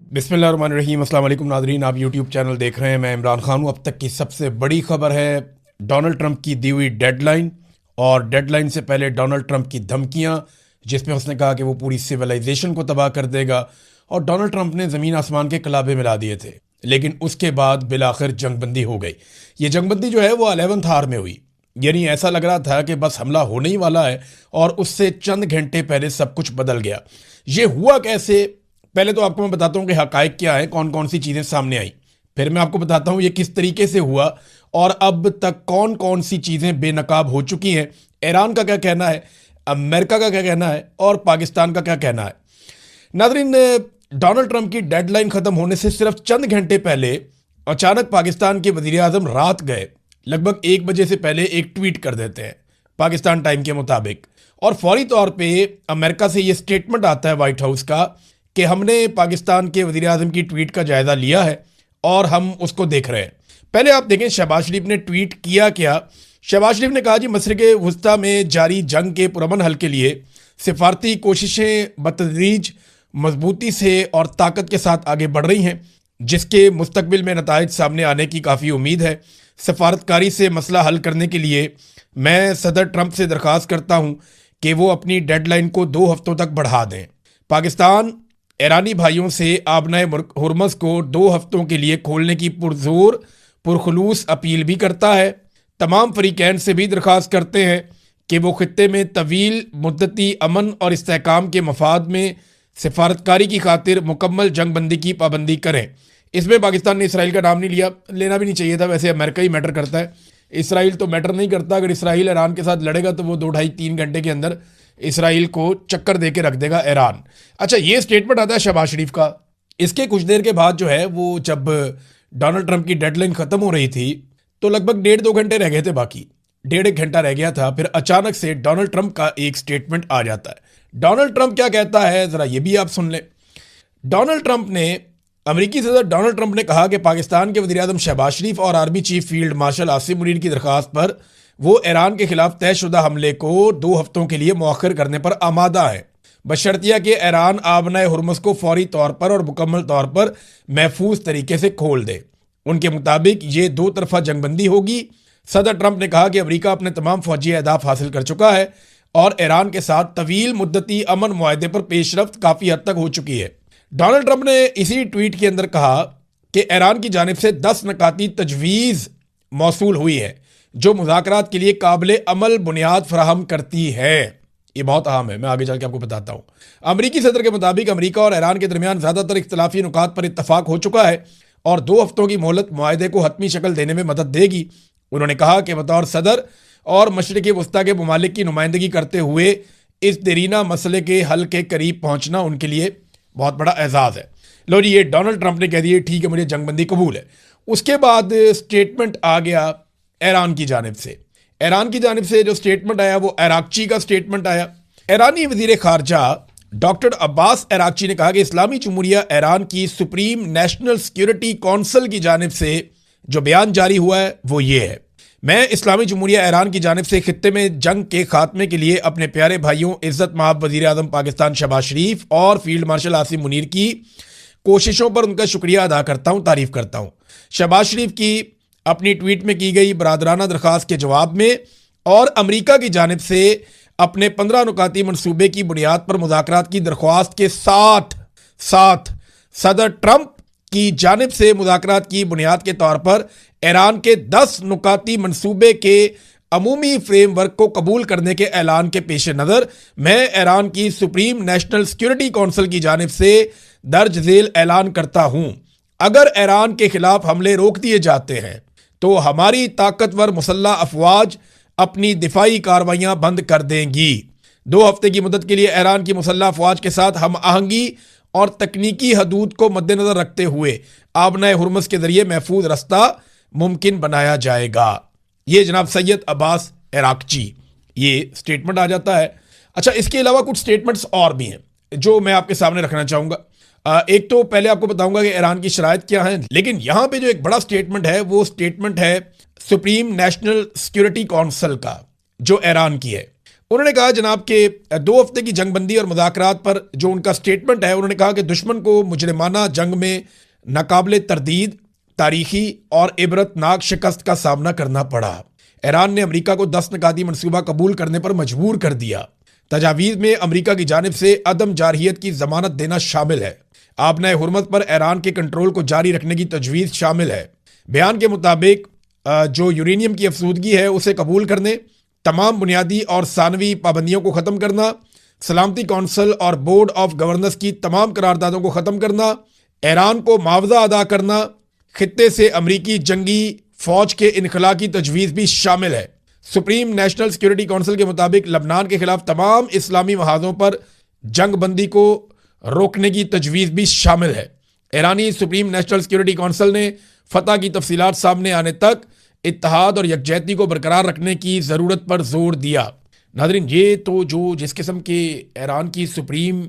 बिस्मिल्लाहिर्रहमानिर्रहीम। अस्सलाम वालेकुम नाज़रीन, आप यूट्यूब चैनल देख रहे हैं। मैं इमरान खान हूँ। अब तक की सबसे बड़ी खबर है डोनाल्ड ट्रंप की दी हुई डेडलाइन, और डेडलाइन से पहले डोनाल्ड ट्रंप की धमकियाँ, जिसमें उसने कहा कि वो पूरी सिविलाइजेशन को तबाह कर देगा। और डोनाल्ड ट्रंप ने ज़मीन आसमान के कलाबे मिला दिए थे, लेकिन उसके बाद बिलाखिर जंगबंदी हो गई। ये जंगबंदी जो है वो 11th आवर में हुई, यानी ऐसा लग रहा था कि बस हमला होने ही वाला है, और उससे चंद घंटे पहले सब कुछ बदल गया। ये हुआ कैसे? पहले तो आपको मैं बताता हूँ कि हकायक क्या है, कौन कौन सी चीज़ें सामने आई। फिर मैं आपको बताता हूँ ये किस तरीके से हुआ, और अब तक कौन कौन सी चीज़ें बेनकाब हो चुकी हैं। ईरान का क्या कहना है, अमेरिका का क्या कहना है, और पाकिस्तान का क्या कहना है। नाज़रीन, डोनाल्ड ट्रंप की डेडलाइन ख़त्म होने से सिर्फ चंद घंटे पहले अचानक पाकिस्तान के वज़ीर आज़म रात गए लगभग 1 बजे से पहले एक ट्वीट कर देते हैं पाकिस्तान टाइम के मुताबिक, और फौरी तौर पे अमेरिका से ये स्टेटमेंट आता है वाइट हाउस का कि हमने पाकिस्तान के वज़ीर आज़म की ट्वीट का जायज़ा लिया है और हम उसको देख रहे हैं। पहले आप देखें शहबाज शरीफ ने ट्वीट किया क्या। शहबाज शरीफ ने कहा जी, मशरिक़ वुस्ता में जारी जंग के पुरअमन हल के लिए सिफारती कोशिशें बतदरीज मजबूती से और ताकत के साथ आगे बढ़ रही हैं, जिसके मुस्तकबिल में नताइज सामने आने की काफ़ी उम्मीद है। सफारतकारी से मसला हल करने के लिए मैं सदर ट्रंप से दरख्वास्त करता हूँ कि वो अपनी डेडलाइन को 2 हफ्तों तक बढ़ा दें। पाकिस्तान ईरानी भाइयों से आबनाए हुर्मस को 2 हफ्तों के लिए खोलने की पुरजोर पुरखलूस अपील भी करता है। तमाम फरीकैन से भी दरख्वास्त करते हैं कि वो खित्ते में तवील मुद्दती अमन और इस्तेहकाम के मफाद में सिफारतकारी की खातिर मुकम्मल जंगबंदी की पाबंदी करें। इसमें पाकिस्तान ने इसराइल का नाम नहीं लिया, लेना भी नहीं चाहिए था। वैसे अमेरिका ही मैटर करता है, इसराइल तो मैटर नहीं करता। अगर इसराइल ईरान के साथ लड़ेगा तो वो 2 ढाई 3 घंटे के अंदर इसराइल को चक्कर दे के रख देगा ईरान। अच्छा, ये स्टेटमेंट आता है शहबाज शरीफ का। इसके कुछ देर के बाद जो है वो जब डोनाल्ड ट्रंप की डेडलाइन ख़त्म हो रही थी तो लगभग 1.5-2 घंटे रह गए थे, बाकी 1.5 घंटा रह गया था। फिर अचानक से डोनाल्ड ट्रंप का एक स्टेटमेंट आ जाता है। डोनाल्ड ट्रंप क्या कहता है, ज़रा ये भी आप सुन लें। डोनाल्ड ट्रंप ने अमेरिकी सदर डोनाल्ड ट्रंप ने कहा कि पाकिस्तान के वज़ीर आज़म शहबाज शरीफ और army chief field marshal Asim Munir की दरख्वास्त पर वो ईरान के खिलाफ तयशुदा हमले को 2 हफ्तों के लिए मौखर करने पर आमादा है, बशर्तिया कि ईरान आबनाए हुर्मस को फौरी तौर पर और मुकम्मल तौर पर महफूज तरीके से खोल दे। उनके मुताबिक ये 2 तरफा जंगबंदी होगी। सदर ट्रंप ने कहा कि अमेरिका अपने तमाम फौजी अहदाफ हासिल कर चुका है और ईरान के साथ तवील मुद्दती अमन मुआहदे पर पेशरफ्त काफ़ी हद तक हो चुकी है। डोनाल्ड ट्रंप ने इसी ट्वीट के अंदर कहा कि ईरान की जानिब से 10 नकाती तजवीज़ मौसूल हुई है जो मुज़ाकरात के लिए काबिल अमल बुनियाद फराहम करती है। ये बहुत अहम है, मैं आगे चल के आपको बताता हूँ। अमरीकी सदर के मुताबिक अमरीका और ईरान के दरमियान ज़्यादातर इख्तलाफी नुकात पर इत्तफाक हो चुका है और 2 हफ्तों की मोहलत मुआहदे को हतमी शक्ल देने में मदद देगी। उन्होंने कहा कि बतौर सदर और मशरिक़ वुस्ता के ममालिक की नुमाइंदगी करते हुए इस देरीना मसले के हल के करीब पहुँचना उनके लिए बहुत बड़ा एजाज़ है। लो जी, ये डोनाल्ड ट्रंप ने कह दिया ठीक है, मुझे जंगबंदी कबूल है। उसके बाद स्टेटमेंट आ गया ईरान की जानिब से। ईरान की जानिब से जो स्टेटमेंट आया वो अराक्ची का स्टेटमेंट आया। ईरानी वज़ीर ख़ारजा डॉक्टर अब्बास अराक्ची ने कहा कि इस्लामी जमहूरिया ईरान की सुप्रीम नेशनल सिक्योरिटी काउंसिल की जानिब से जो बयान जारी हुआ है वो ये है। मैं इस्लामी जमहूरिया ईरान की जानिब से खित्ते में जंग के खात्मे के लिए अपने प्यारे भाइयों इज़्ज़त माब वज़ीर आज़म पाकिस्तान शहबाज शरीफ और फील्ड मार्शल आसिम मुनीर की कोशिशों पर उनका शुक्रिया अदा करता हूँ, तारीफ़ करता हूँ। शहबाज शरीफ की अपनी ट्वीट में की गई बरादराना दरख्वास्त के जवाब में और अमरीका की जानिब से अपने 15 नुकाती मनसूबे की बुनियाद पर मुज़ाकरात की दरख्वास्त के साथ साथ सदर ट्रंप की जानिब से मुज़ाकरात की बुनियाद के तौर पर ईरान के 10 नुकाती मनसूबे के अमूमी फ्रेमवर्क को कबूल करने के ऐलान के पेश नज़र मैं ईरान की सुप्रीम नेशनल सिक्योरिटी काउंसिल की जानिब से दर्ज झेल ऐलान करता हूँ, अगर ईरान के खिलाफ हमले रोक दिए जाते हैं तो हमारी ताकतवर मुसल्लह अफवाज अपनी दिफाई कार्रवाइयाँ बंद कर देंगी। 2 हफ्ते की मुद्दत के लिए ईरान की मुसल्लह अफवाज के साथ हम आहंगी और तकनीकी हदूद को मद्देनजर रखते हुए आबनाए हुर्मस के जरिए महफूज रास्ता मुमकिन बनाया जाएगा। ये जनाब सैयद अब्बास अराक्ची ये स्टेटमेंट आ जाता है। अच्छा, इसके अलावा कुछ स्टेटमेंट्स और भी हैं जो मैं आपके सामने रखना चाहूँगा। एक तो पहले आपको बताऊंगा कि ईरान की शराइत क्या है, लेकिन यहाँ पे जो एक बड़ा स्टेटमेंट है वो स्टेटमेंट है सुप्रीम नेशनल सिक्योरिटी काउंसिल का जो ईरान की है। उन्होंने कहा जनाब के 2 हफ्ते की जंगबंदी और मुज़ाकरात पर जो उनका स्टेटमेंट है, उन्होंने कहा कि दुश्मन को मुजरिमाना जंग में नाकाबिले तरदीद, तारीखी और इबरतनाक शिकस्त का सामना करना पड़ा। ईरान ने अमेरिका को 10 निकाती मनसूबा कबूल करने पर मजबूर कर दिया। तजावीज़ में अमेरिका की जानिब से अदम जारहियत की जमानत देना शामिल है। आबनाए हुर्मत पर ईरान के कंट्रोल को जारी रखने की तजवीज़ शामिल है। बयान के मुताबिक जो यूरेनियम की अफसूदगी है उसे कबूल करने, तमाम बुनियादी और सानवी पाबंदियों को ख़त्म करना, सलामती कौंसल और बोर्ड ऑफ गवर्नर्स की तमाम करारदादों को ख़त्म करना, ईरान को मुआवजा अदा करना, खित्ते से अमरीकी जंगी फौज के इनखला की तजवीज़ भी शामिल है। सुप्रीम नेशनल सिक्योरिटी काउंसिल के मुताबिक लबनान के खिलाफ तमाम इस्लामी महाजों पर जंग बंदी को रोकने की तजवीज़ भी शामिल है। ईरानी सुप्रीम नेशनल सिक्योरिटी काउंसिल ने फतह की तफसीलात सामने आने तक इत्तेहाद और यकजहती को बरकरार रखने की ज़रूरत पर जोर दिया। नाज़रीन, ये तो जिस किस्म के ईरान की सुप्रीम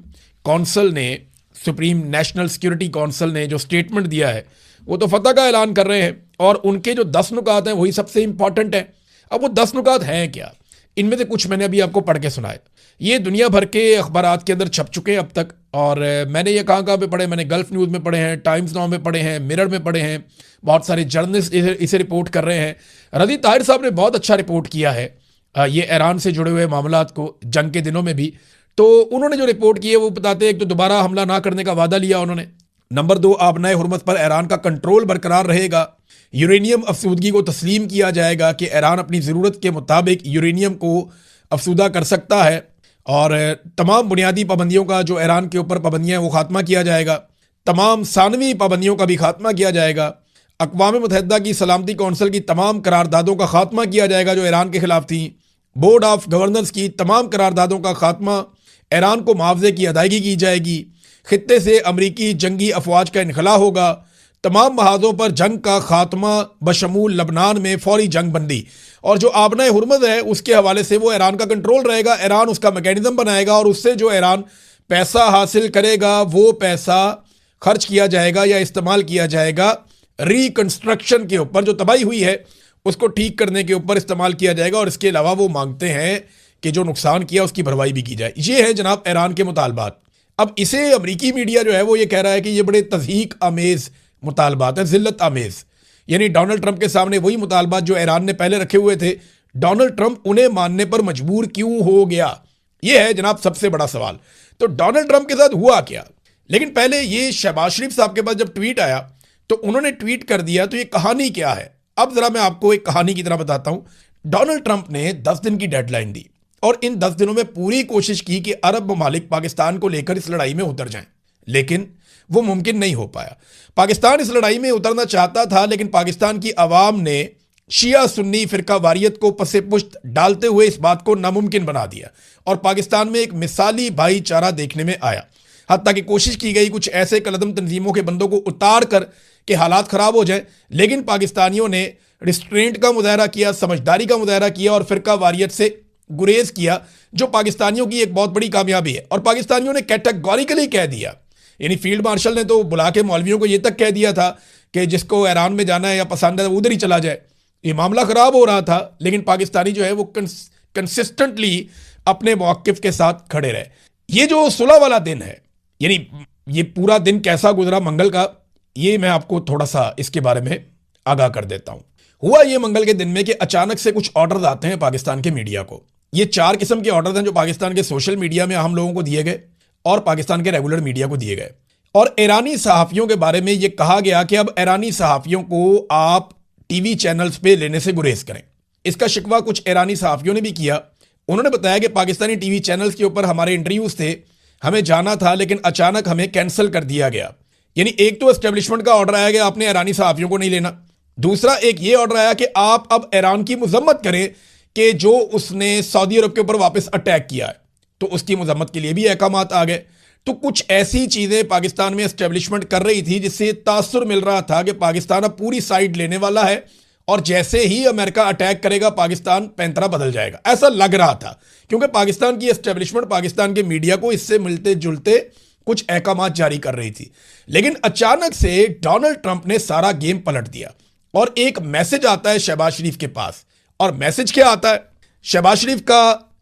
काउंसिल ने, सुप्रीम नेशनल सिक्योरिटी काउंसिल ने जो स्टेटमेंट दिया है, वो तो फतह का ऐलान कर रहे हैं और उनके जो 10 नुकात हैं वही सबसे इंपॉर्टेंट है। अब वो 10 नुकात हैं क्या? इनमें से कुछ मैंने अभी आपको पढ़ के सुनाए। ये दुनिया भर के अखबारात के अंदर छप चुके हैं अब तक, और मैंने ये कहाँ पे पढ़े? मैंने गल्फ न्यूज़ में पढ़े हैं, टाइम्स नाउ में पढ़े हैं, मिरर में पढ़े हैं। बहुत सारे जर्नलिस्ट इसे रिपोर्ट कर रहे हैं। रज़ी ताहिर साहब ने बहुत अच्छा रिपोर्ट किया है ये ईरान से जुड़े हुए मामलात को, जंग के दिनों में भी। तो उन्होंने जो रिपोर्ट की है वो बताते हैं, एक तो दोबारा हमला ना करने का वादा लिया उन्होंने। नंबर 2, आबनाए हुर्मत पर ईरान का कंट्रोल बरकरार रहेगा। यूरेनियम अफसूदगी को तस्लीम किया जाएगा कि ईरान अपनी ज़रूरत के मुताबिक यूरेनियम को अफसूदा कर सकता है, और तमाम बुनियादी पाबंदियों का जो ईरान के ऊपर पाबंदियाँ हैं वो खात्मा किया जाएगा। तमाम सानवी पाबंदियों का भी खात्मा किया जाएगा। अक़वाम मुत्तहिदा की सलामती कौंसिल की तमाम करारदादों का खात्मा किया जाएगा जो ईरान के खिलाफ थी। बोर्ड ऑफ गवर्नर्स की तमाम करारदादों का खात्मा, ईरान को मुआवजे की अदायगी की जाएगी। खित्ते से अमरीकी जंगी अफवाज का इनखला होगा। तमाम महाजों पर जंग का खात्मा बशमूल लबनान में फौरी जंग बंदी, और जो आबनाए हुर्मत है उसके हवाले से वो ईरान का कंट्रोल रहेगा। ईरान उसका मैकेनिज्म बनाएगा और उससे जो ईरान पैसा हासिल करेगा वो पैसा खर्च किया जाएगा या इस्तेमाल किया जाएगा रिकंस्ट्रक्शन के ऊपर, जो तबाही हुई है उसको ठीक करने के ऊपर इस्तेमाल किया जाएगा। और इसके अलावा वो मांगते हैं कि जो नुकसान किया उसकी भरपाई भी की जाए। ये है जनाब ईरान के मुतालबात। अब इसे अमरीकी मीडिया जो है वो ये कह रहा है कि ये बड़े तज़हीक आमेज़ मुतालबात है, ज़िल्लत आमेज़। यानी डोनाल्ड ट्रंप के सामने वही मुतालबात जो ईरान ने पहले रखे हुए थे, डोनाल्ड ट्रंप उन्हें मानने पर मजबूर क्यों हो गया? ये है जनाब सबसे बड़ा सवाल। तो डोनाल्ड ट्रंप के साथ हुआ क्या? लेकिन पहले ये शहबाज शरीफ साहब के पास जब ट्वीट आया तो उन्होंने ट्वीट कर दिया, तो ये कहानी क्या है? अब जरा मैं आपको एक कहानी की तरह बताता हूं। डोनाल्ड ट्रंप ने 10 दिन की डेडलाइन दी और इन 10 दिनों में पूरी कोशिश की कि अरब ममालिक पाकिस्तान को लेकर इस लड़ाई में उतर जाएं, लेकिन वो मुमकिन नहीं हो पाया। पाकिस्तान इस लड़ाई में उतरना चाहता था, लेकिन पाकिस्तान की आवाम ने शिया सुन्नी फिरका वारियत को पसे पुश्त डालते हुए इस बात को नामुमकिन बना दिया और पाकिस्तान में एक मिसाली भाईचारा देखने में आया। हत्ता कि कोशिश की गई कुछ ऐसे कलदम तंजीमों के बंदों को उतार कर के हालात ख़राब हो जाए, लेकिन पाकिस्तानियों ने रिस्ट्रेंट का मुजाहरा किया, समझदारी का मुजाहरा किया और फिरका वारियत से गुरेज किया, जो पाकिस्तानियों की एक बहुत बड़ी कामयाबी है। और पाकिस्तानियों ने कैटेगोरिकली कह दिया, यानी फील्ड मार्शल ने तो बुला के मौलवियों को यह तक कह दिया था कि जिसको ईरान में जाना है या पसंद है उधर ही चला जाए। ये मामला ख़राब हो रहा था, लेकिन पाकिस्तानी जो है वो कंसिस्टेंटली अपने मौक़िफ़ के साथ खड़े रहे। ये जो सुलह वाला दिन है, यानी ये पूरा दिन कैसा गुजरा मंगल का, ये मैं आपको थोड़ा सा इसके बारे में आगाह कर देता हूं। हुआ ये मंगल के दिन में कि अचानक से कुछ ऑर्डर आते हैं पाकिस्तान के मीडिया को। ये 4 किस्म के ऑर्डर हैं जो पाकिस्तान के सोशल मीडिया में हम लोगों को दिए गए और पाकिस्तान के रेगुलर मीडिया को दिए गए। और ईरानी सहाफ़ियों के बारे में ये कहा गया कि अब ईरानी सहाफ़ियों को आप टीवी चैनल्स पे लेने से गुरेज करें। इसका शिकवा कुछ ईरानी सहाफ़ियों ने भी किया। उन्होंने बताया कि पाकिस्तानी टीवी चैनल्स के ऊपर हमारे इंटरव्यूज़ थे, हमें जाना था, लेकिन अचानक हमें कैंसिल कर दिया गया। यानी एक तो एस्टेब्लिशमेंट का ऑर्डर आया कि आपने ईरानी सहाफ़ियों को नहीं लेना। दूसरा एक ये ऑर्डर आया कि आप अब ईरान की मजम्मत करें कि जो उसने सऊदी अरब के ऊपर वापस अटैक किया है, तो उसकी मजम्मत के लिए भी अहकामात आ गए। तो कुछ ऐसी चीज़ें पाकिस्तान में एस्टेब्लिशमेंट कर रही थी जिससे तासुर मिल रहा था कि पाकिस्तान अब पूरी साइड लेने वाला है और जैसे ही अमेरिका अटैक करेगा पाकिस्तान पैंतरा बदल जाएगा, ऐसा लग रहा था। क्योंकि पाकिस्तान की एस्टेब्लिशमेंट पाकिस्तान के मीडिया को इससे मिलते जुलते कुछ अहकामात जारी कर रही थी। लेकिन अचानक से डोनाल्ड ट्रंप ने सारा गेम पलट दिया और एक मैसेज आता है शहबाज शरीफ के पास। और मैसेज क्या आता है? शहबाज शरीफ का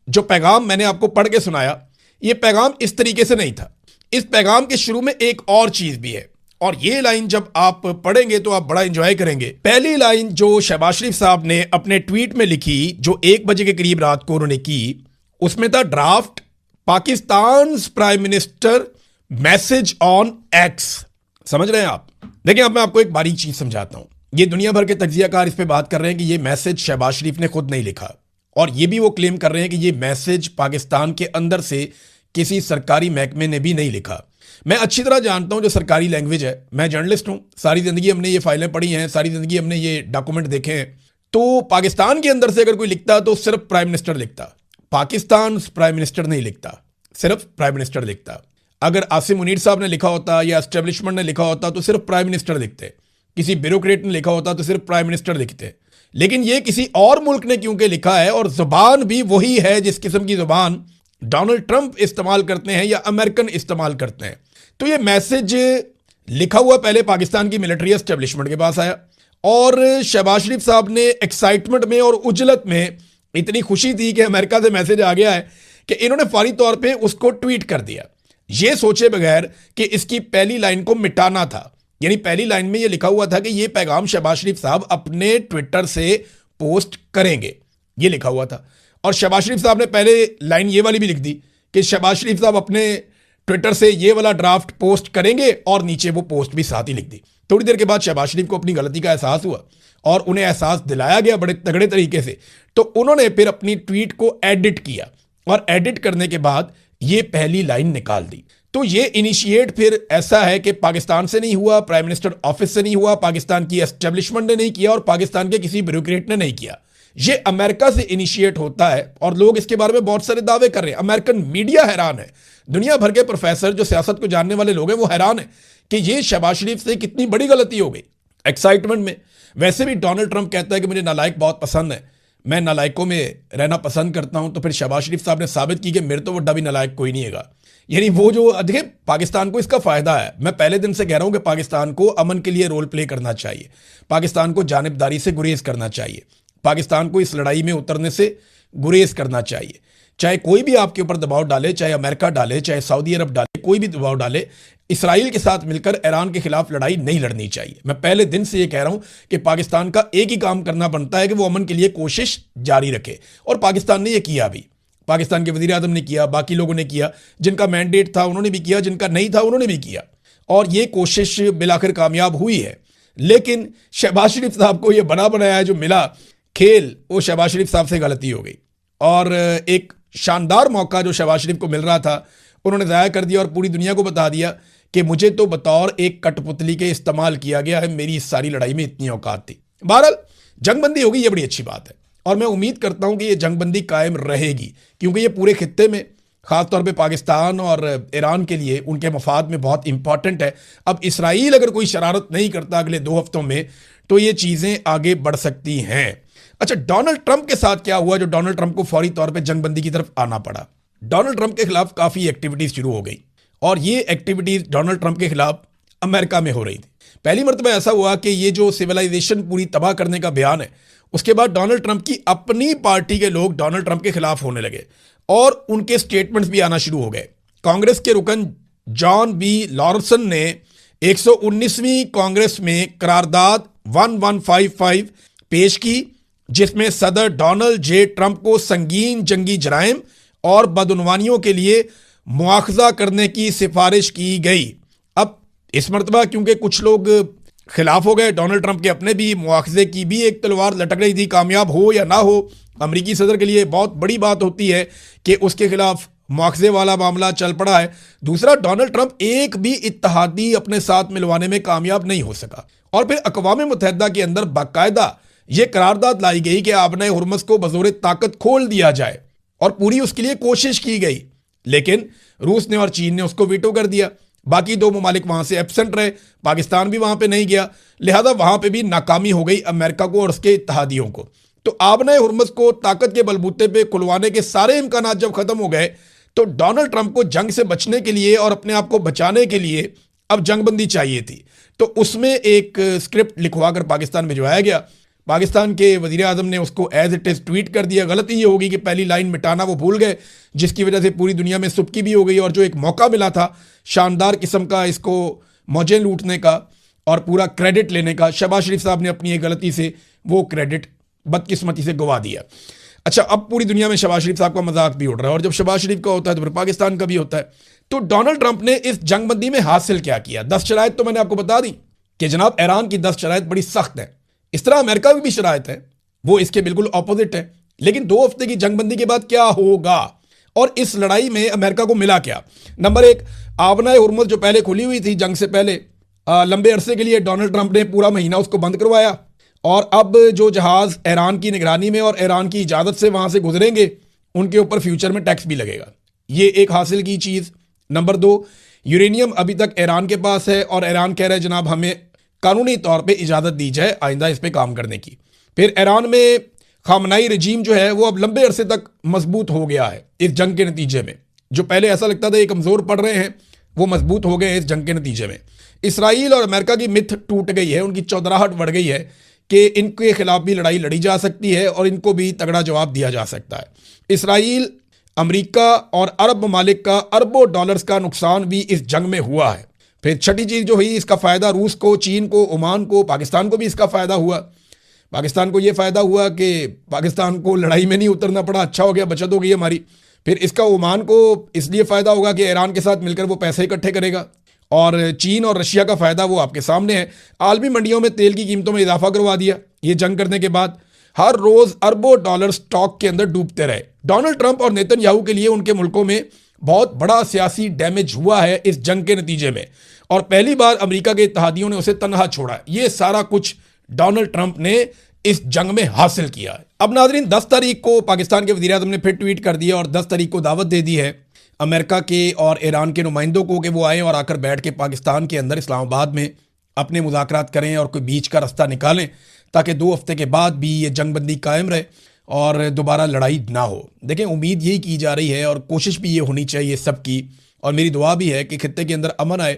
जो पैगाम मैंने आपको पढ़ के सुनाया, ये पैगाम इस तरीके से नहीं था। इस पैगाम के शुरू में एक और चीज भी है, और ये लाइन जब आप पढ़ेंगे तो आप बड़ा एंजॉय करेंगे। पहली लाइन जो शहबाज शरीफ साहब ने अपने ट्वीट में लिखी, जो 1 बजे के करीब रात को उन्होंने की, उसमें था draft Pakistan prime minister message on x. समझ रहे हैं आप? देखिए, अब मैं आपको एक बारीक चीज समझाता हूं। ये दुनिया भर के तज्जियाकार इस पे बात कर रहे हैं कि ये मैसेज शहबाज शरीफ ने खुद नहीं लिखा, और ये भी वो क्लेम कर रहे हैं कि ये मैसेज पाकिस्तान के अंदर से किसी सरकारी महकमे ने भी नहीं लिखा। मैं अच्छी तरह जानता हूं जो सरकारी लैंग्वेज है, मैं जर्नलिस्ट हूं, सारी जिंदगी हमने ये फाइलें पढ़ी हैं, सारी जिंदगी हमने ये डॉक्यूमेंट देखे हैं। तो पाकिस्तान के अंदर से अगर कोई लिखता तो सिर्फ प्राइम मिनिस्टर लिखता, पाकिस्तान प्राइम मिनिस्टर नहीं लिखता, सिर्फ प्राइम मिनिस्टर लिखता। अगर आसिम मुनीर साहब ने लिखा होता या एस्टेब्लिशमेंट ने लिखा होता तो सिर्फ प्राइम मिनिस्टर लिखते, किसी ब्यूरोक्रेट ने लिखा होता तो सिर्फ प्राइम मिनिस्टर लिखते। लेकिन ये किसी और मुल्क ने क्योंकि लिखा है, और जुबान भी वही है जिस किस्म की जुबान डोनाल्ड ट्रंप इस्तेमाल करते हैं या अमेरिकन इस्तेमाल करते हैं। तो ये मैसेज लिखा हुआ पहले पाकिस्तान की मिलिट्री एस्टेब्लिशमेंट के पास आया, और शहबाज शरीफ साहब ने एक्साइटमेंट में और उजलत में, इतनी खुशी थी कि अमेरिका से मैसेज आ गया है, कि इन्होंने फौरी तौर पे उसको ट्वीट कर दिया, ये सोचे बगैर कि इसकी पहली लाइन को मिटाना था। यानी पहली लाइन में ये लिखा हुआ था कि ये पैगाम शहबाज शरीफ साहब अपने ट्विटर से पोस्ट करेंगे, ये लिखा हुआ था। और शहबाज शरीफ साहब ने पहले लाइन ये वाली भी लिख दी कि शहबाज शरीफ साहब अपने ट्विटर से ये वाला ड्राफ्ट पोस्ट करेंगे, और नीचे वो पोस्ट भी साथ ही लिख दी। थोड़ी देर के बाद शहबाज शरीफ को अपनी गलती का एहसास हुआ, और उन्हें एहसास दिलाया गया बड़े तगड़े तरीके से। तो उन्होंने फिर अपनी ट्वीट को एडिट किया, और एडिट करने के बाद ये पहली लाइन निकाल दी। तो ये इनिशिएट फिर ऐसा है कि पाकिस्तान से नहीं हुआ, प्राइम मिनिस्टर ऑफिस से नहीं हुआ, पाकिस्तान की एस्टेब्लिशमेंट ने नहीं किया, और पाकिस्तान के किसी ब्यूरोक्रेट ने नहीं किया। ये अमेरिका से इनिशिएट होता है, और लोग इसके बारे में बहुत सारे दावे कर रहे हैं। अमेरिकन मीडिया हैरान है, दुनिया भर के प्रोफेसर जो सियासत को जानने वाले लोग हैं वो हैरान है कि ये शहबाज शरीफ से कितनी बड़ी गलती हो गई एक्साइटमेंट में। वैसे भी डोनाल्ड ट्रंप कहता है कि मुझे नालायक बहुत पसंद है, मैं नालायकों में रहना पसंद करता हूं। तो फिर शहबाज शरीफ साहब ने साबित की कि मेरे तो बड़ा भी नालायक कोई नहीं है। यानी वो जो देखिए, पाकिस्तान को इसका फायदा है। मैं पहले दिन से कह रहा हूं कि पाकिस्तान को अमन के लिए रोल प्ले करना चाहिए, पाकिस्तान को जानिबदारी से गुरेज करना चाहिए, पाकिस्तान को इस लड़ाई में उतरने से गुरेज करना चाहिए। चाहे कोई भी आपके ऊपर दबाव डाले, चाहे अमेरिका डाले, चाहे सऊदी अरब डाले, कोई भी दबाव डाले, इसराइल के साथ मिलकर ईरान के खिलाफ लड़ाई नहीं लड़नी चाहिए। मैं पहले दिन से ये कह रहा हूं कि पाकिस्तान का एक ही काम करना बनता है कि वो अमन के लिए कोशिश जारी रखे, और पाकिस्तान ने यह किया भी। पाकिस्तान के वजीर आजम ने किया, बाकी लोगों ने किया, जिनका मैंडेट था उन्होंने भी किया, जिनका नहीं था उन्होंने भी किया, और ये कोशिश बिलाखिर कामयाब हुई है। लेकिन शहबाज शरीफ साहब को यह बना बनाया जो मिला खेल, वो शहबाज शरीफ साहब से गलती हो गई, और एक शानदार मौका जो शहबाज शरीफ को मिल रहा था उन्होंने ज़ाया कर दिया, और पूरी दुनिया को बता दिया कि मुझे तो बतौर एक कठपुतली के इस्तेमाल किया गया है, मेरी इस सारी लड़ाई में इतनी औकात थी। बहरहाल जंगबंदी होगी, ये बड़ी अच्छी बात है, और मैं उम्मीद करता हूं कि ये जंगबंदी कायम रहेगी, क्योंकि ये पूरे खित्ते में, खासतौर पे पाकिस्तान और ईरान के लिए, उनके मफाद में बहुत इंपॉर्टेंट है। अब इसराइल अगर कोई शरारत नहीं करता अगले 2 हफ्तों में, तो ये चीज़ें आगे बढ़ सकती हैं। अच्छा, डोनाल्ड ट्रंप के साथ क्या हुआ जो डोनाल्ड ट्रंप को फौरी तौर पे जंगबंदी की तरफ आना पड़ा? डोनाल्ड ट्रंप के खिलाफ काफ़ी एक्टिविटीज़ शुरू हो गई, और ये एक्टिविटीज़ डोनाल्ड ट्रंप के खिलाफ अमेरिका में हो रही थी। पहली मरतबा ऐसा हुआ कि ये जो सिविलाइजेशन पूरी तबाह करने का बयान है, उसके बाद डोनाल्ड ट्रंप की अपनी पार्टी के लोग डोनाल्ड ट्रंप के खिलाफ होने लगे, और उनके स्टेटमेंट्स भी आना शुरू हो गए। कांग्रेस के रुकन जॉन बी लॉर्सन ने 119वीं कांग्रेस में करारदाद 1155 पेश की, जिसमें सदर डोनाल्ड जे ट्रंप को संगीन जंगी जराइम और बदउनवानियों के लिए मुआखजा करने की सिफारिश की गई। अब इस मरतबा क्योंकि कुछ लोग खिलाफ हो गए, डोनाल्ड ट्रंप के अपने भी, मुआखजे की भी एक तलवार लटक रही थी, कामयाब हो या ना हो। अमरीकी सदर के लिए बहुत बड़ी बात होती है कि उसके खिलाफ मुआखजे वाला मामला चल पड़ा है। दूसरा, डोनाल्ड ट्रंप एक भी इत्तहादी अपने साथ मिलवाने में कामयाब नहीं हो सका, और फिर अक़वाम मुत्तहिदा के अंदर बाकायदा यह करारदाद लाई गई कि आबने हुर्मुज़ को बज़ोर ताकत खोल दिया जाए, और पूरी उसके लिए कोशिश की गई, लेकिन रूस ने और चीन ने उसको वीटो कर दिया। बाकी 2 ममालिक वहां से एब्सेंट रहे, पाकिस्तान भी वहां पे नहीं गया, लिहाजा वहां पे भी नाकामी हो गई अमेरिका को और उसके इत्तहादियों को। तो आबने हुर्मुज़ को ताकत के बलबूते पे खुलवाने के सारे इम्कान जब खत्म हो गए, तो डोनाल्ड ट्रंप को जंग से बचने के लिए और अपने आप को बचाने के लिए अब जंगबंदी चाहिए थी। तो उसमें एक स्क्रिप्ट लिखवा कर पाकिस्तान भिजवाया गया। पाकिस्तान के वजीर आजम ने उसको एज इट इज़ ट्वीट कर दिया। गलती ये होगी कि पहली लाइन मिटाना वो भूल गए, जिसकी वजह से पूरी दुनिया में सुबकी भी हो गई, और जो एक मौका मिला था शानदार किस्म का इसको मौजें लूटने का और पूरा क्रेडिट लेने का, शहबाज शरीफ साहब ने अपनी एक गलती से वो क्रेडिट बदकिस्मती से गवा दिया। अच्छा, अब पूरी दुनिया में शहबाज शरीफ साहब का मजाक भी उड़ रहा है, और जब शहबाज शरीफ का होता है तो फिर पाकिस्तान का भी होता है। तो डोनाल्ड ट्रंप ने इस जंगबंदी में हासिल क्या किया? 10 शराइत तो मैंने आपको बता दी कि जनाब ईरान की 10 शराइत बड़ी सख्त है। इस तरह अमेरिका की भी शराइत है, वो इसके बिल्कुल ऑपोजिट है। लेकिन 2 हफ्ते की जंगबंदी के बाद क्या होगा, और इस लड़ाई में अमेरिका को मिला क्या? नंबर 1, आबनाए हुर्मुज़ जो पहले खुली हुई थी जंग से पहले, लंबे अरसे के लिए डोनाल्ड ट्रंप ने पूरा महीना उसको बंद करवाया, और अब जो जहाज ईरान की निगरानी में और ईरान की इजाज़त से वहां से गुजरेंगे उनके ऊपर फ्यूचर में टैक्स भी लगेगा। ये एक हासिल की चीज़। नंबर 2, यूरेनियम अभी तक ईरान के पास है, और ईरान कह रहा है जनाब हमें कानूनी तौर पे इजाज़त दी जाए आइंदा इस पे काम करने की। फिर ईरान में खामनाई रजीम जो है वो अब लंबे अरसे तक मजबूत हो गया है इस जंग के नतीजे में। जो पहले ऐसा लगता था ये कमज़ोर पड़ रहे हैं, वो मजबूत हो गए हैं इस जंग के नतीजे में। इसराइल और अमेरिका की मिथ टूट गई है, उनकी चौधराहट बढ़ गई है कि इनके खिलाफ भी लड़ाई लड़ी जा सकती है और इनको भी तगड़ा जवाब दिया जा सकता है। इसराइल, अमेरिका और अरब ममालिक का अरबों डॉलर्स का नुकसान भी इस जंग में हुआ है। फिर छठी चीज़ जो हुई, इसका फ़ायदा रूस को, चीन को, ओमान को, पाकिस्तान को भी इसका फ़ायदा हुआ। पाकिस्तान को ये फ़ायदा हुआ कि पाकिस्तान को लड़ाई में नहीं उतरना पड़ा, अच्छा हो गया, बचत हो गई हमारी। फिर इसका ओमान को इसलिए फ़ायदा होगा कि ईरान के साथ मिलकर वो पैसे इकट्ठे करेगा, और चीन और रशिया का फ़ायदा वो आपके सामने है। आलमी मंडियों में तेल की कीमतों में इजाफा करवा दिया ये जंग करने के बाद। हर रोज़ अरबों डॉलर स्टॉक के अंदर डूबते रहे। डोनाल्ड ट्रंप और नेतन्याहू के लिए उनके मुल्कों में बहुत बड़ा सियासी डैमेज हुआ है इस जंग के नतीजे में, और पहली बार अमेरिका के इत्तेहादियों ने उसे तनहा छोड़ा। ये सारा कुछ डोनाल्ड ट्रंप ने इस जंग में हासिल किया है। अब नाज़रीन, 10 तारीख को पाकिस्तान के वज़ीर आज़म ने फिर ट्वीट कर दिया और 10 तारीख को दावत दे दी है अमेरिका के और ईरान के नुमाइंदों को कि वो आएँ और आकर बैठ के पाकिस्तान के अंदर इस्लामाबाद में अपने मुज़ाकरात करें और कोई बीच का रास्ता निकालें, ताकि 2 हफ्ते के बाद भी ये जंगबंदी कायम रहे और दोबारा लड़ाई ना हो। देखें, उम्मीद यही की जा रही है और कोशिश भी ये होनी चाहिए सबकी, और मेरी दुआ भी है कि खित्ते के अंदर अमन आए।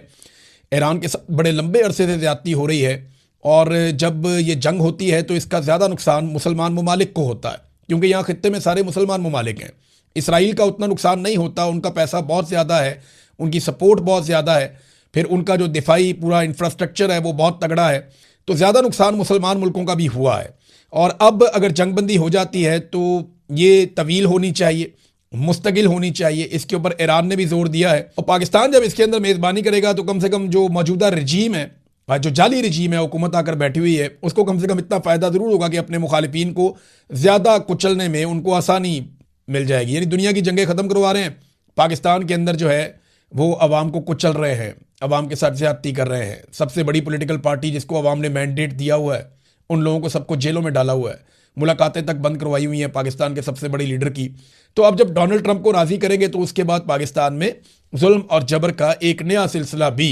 ईरान के साथ बड़े लंबे अरसे से ज़्यादती हो रही है, और जब ये जंग होती है तो इसका ज़्यादा नुकसान मुसलमान ममालिक को होता है, क्योंकि यहाँ खित्ते में सारे मुसलमान ममालिक हैं। इसराइल का उतना नुकसान नहीं होता, उनका पैसा बहुत ज़्यादा है, उनकी सपोर्ट बहुत ज़्यादा है, फिर उनका जो दिफाई पूरा इंफ्रास्ट्रक्चर है वो बहुत तगड़ा है, तो ज़्यादा नुकसान मुसलमान मुल्कों का भी हुआ है। और अब अगर जंगबंदी हो जाती है तो ये तवील होनी चाहिए, मुस्तकिल होनी चाहिए। इसके ऊपर ईरान ने भी जोर दिया है, और पाकिस्तान जब इसके अंदर मेज़बानी करेगा तो कम से कम जो मौजूदा रजीम है, जो जाली रजीम है, हुकूमत आकर बैठी हुई है, उसको कम से कम इतना फ़ायदा ज़रूर होगा कि अपने मुखालिफिन को ज़्यादा कुचलने में उनको आसानी मिल जाएगी। यानी दुनिया की जंगें ख़त्म करवा रहे हैं, पाकिस्तान के अंदर जो है वो अवाम को कुचल रहे हैं, अवाम के साथ ज़्यादती कर रहे हैं। सबसे बड़ी पॉलिटिकल पार्टी जिसको अवाम ने मैंडेट दिया हुआ है, उन लोगों को सबको जेलों में डाला हुआ है, मुलाकातें तक बंद करवाई हुई हैं पाकिस्तान के सबसे बड़े लीडर की। तो अब जब डोनाल्ड ट्रंप को राज़ी करेंगे तो उसके बाद पाकिस्तान में जुल्म और जबर का एक नया सिलसिला भी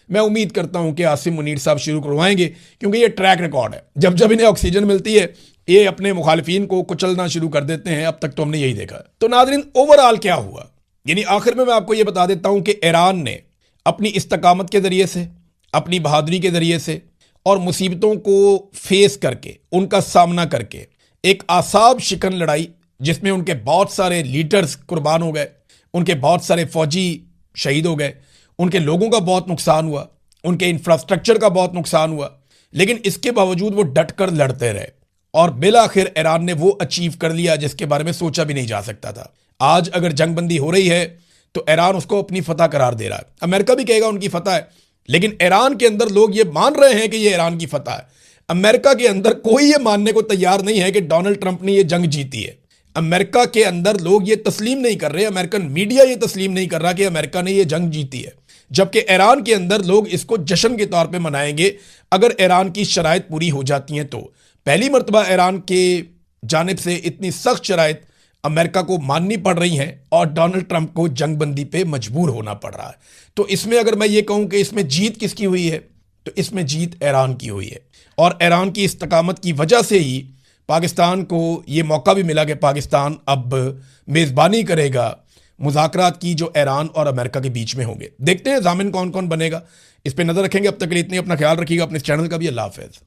मैं उम्मीद करता हूं कि आसिम मुनीर साहब शुरू करवाएंगे, क्योंकि ये ट्रैक रिकॉर्ड है। जब जब इन्हें ऑक्सीजन मिलती है ये अपने मुखालिफिन को कुचलना शुरू कर देते हैं। अब तक तो हमने यही देखा। तो नाज़रीन, ओवरऑल क्या हुआ, यानी आखिर में मैं आपको ये बता देता हूं कि ईरान ने अपनी इस्तकामत के ज़रिए से, अपनी बहादुरी के ज़रिए से और मुसीबतों को फेस करके, उनका सामना करके, एक आसाब शिकन लड़ाई जिसमें उनके बहुत सारे लीडर्स कुर्बान हो गए, उनके बहुत सारे फौजी शहीद हो गए, उनके लोगों का बहुत नुकसान हुआ, उनके इंफ्रास्ट्रक्चर का बहुत नुकसान हुआ, लेकिन इसके बावजूद वो डट कर लड़ते रहे और बिलाखिर ईरान ने वो अचीव कर लिया जिसके बारे में सोचा भी नहीं जा सकता था। आज अगर जंगबंदी हो रही है तो ईरान उसको अपनी फतह करार दे रहा है। अमेरिका भी कहेगा उनकी फतह है, लेकिन ईरान के अंदर लोग ये मान रहे हैं कि ये ईरान की फतह है। अमेरिका के अंदर कोई ये मानने को तैयार नहीं है कि डोनाल्ड ट्रंप ने ये जंग जीती है। अमेरिका के अंदर लोग ये तस्लीम नहीं कर रहे, अमेरिकन मीडिया ये तस्लीम नहीं कर रहा कि अमेरिका ने ये जंग जीती है, जबकि ईरान के अंदर लोग इसको जश्न के तौर पे मनाएंगे अगर ईरान की शराइत पूरी हो जाती हैं। तो पहली मरतबा ईरान के जानिब से इतनी सख्त शराइत अमेरिका को माननी पड़ रही हैं और डोनाल्ड ट्रंप को जंगबंदी पे मजबूर होना पड़ रहा है। तो इसमें अगर मैं ये कहूं कि इसमें जीत किसकी हुई है, तो इसमें जीत ईरान की हुई है, और ईरान की इस्तकामत की वजह से ही पाकिस्तान को ये मौका भी मिला कि पाकिस्तान अब मेज़बानी करेगा मुज़ाकरात की जो ईरान और अमेरिका के बीच में होंगे। देखते हैं ज़ामिन कौन कौन बनेगा, इस पर नज़र रखेंगे। अब तक के लिए इतने, अपना ख्याल रखिएगा, अपने चैनल का भी। अल्लाह हाफ़िज़।